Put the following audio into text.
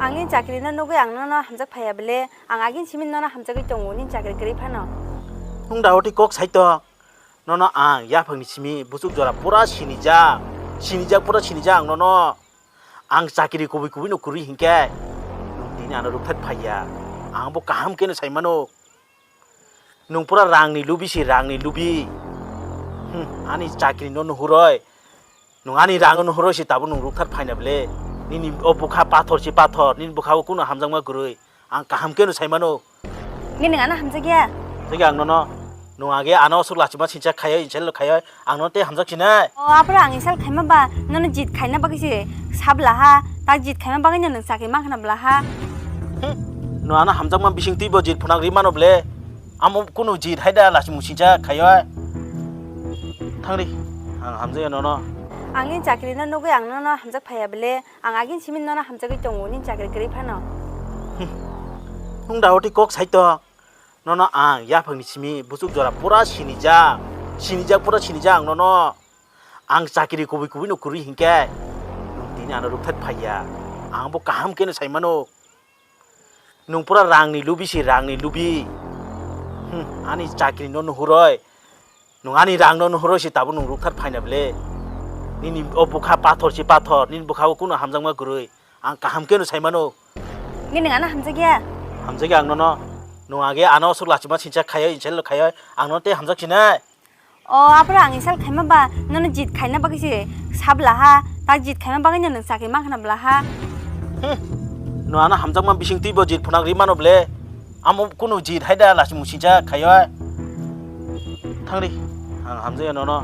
Angin cakri na nugu ang nono hamjak phaya bele ang agin simin nono hamjak itong unin cakri kiri phano. Nung daw ti kok saito nono ang ya phangni simi busuk jora pura sinijak pura sinijak nono ang cakri kubi no kuri hingke nung dini ano ruphat phaya ang bo kaham ke no saimano nung pura rangni lubi si rangni lubi ani cakri nono huroi nung ani rang no huroi si tabu nung ruphat phayna bele nini obuka pathor si pathor nin bukha kuno hamjangma gurui ang kaham ke no saimano Ngin ngana hamjak ya. 저기 안 너너 농하게 안 와서 라지마 진짜 가요 인sel로 가요 안 너때 함작지네 Apra angin sal khaima ba nono jit khaina ba kisi sabla ha ta jit khaima ba ngin nang sakri ma khana bla ha. 너 하나 함작만 비싱 띠버 질 푸낙 리마노 블레 아무 꾸노 질 하이다 라지 무신자 가요 탕리 함자야 너너 Angin cakri na nugu ang nono hamjak phaya bele ang agin simin nono hamjak itong unin cakri kiri phano. 홍다오티 꼭 사이터 너너 아 야팡니 치미 부숙 줘라 뿌라 신이작 뿌라 신이작 너너 ang cakiri kubi no kuri hingke nung dini ano ruphat phaya ang bo kaham ke no saimano nung pura rangni lubi si rangni lubi ani cakiri no huroi nung ani rang no huroi si tabu nung ruphat phayna bele nini obuka pathor si pathor nin bukha kuno hamjangma gurui ang kaham ke no saimano Ngin ngana hamjak ya. 함작이 안 너너 농하게 안 와서 라지마 진짜 가요 인sel로 가요 안 너때 함작지네 Apra angin sal khaima ba nono jit khaina ba kisi sabla ha ta jit khaima ba ngin nang sakri ma khana bla ha. 너 하나 함작만 비싱 띠버 질 푸낙 리마노 블레 아무 꾸노 질 하이다 라지 무신자 가요 탕리 함작이 너너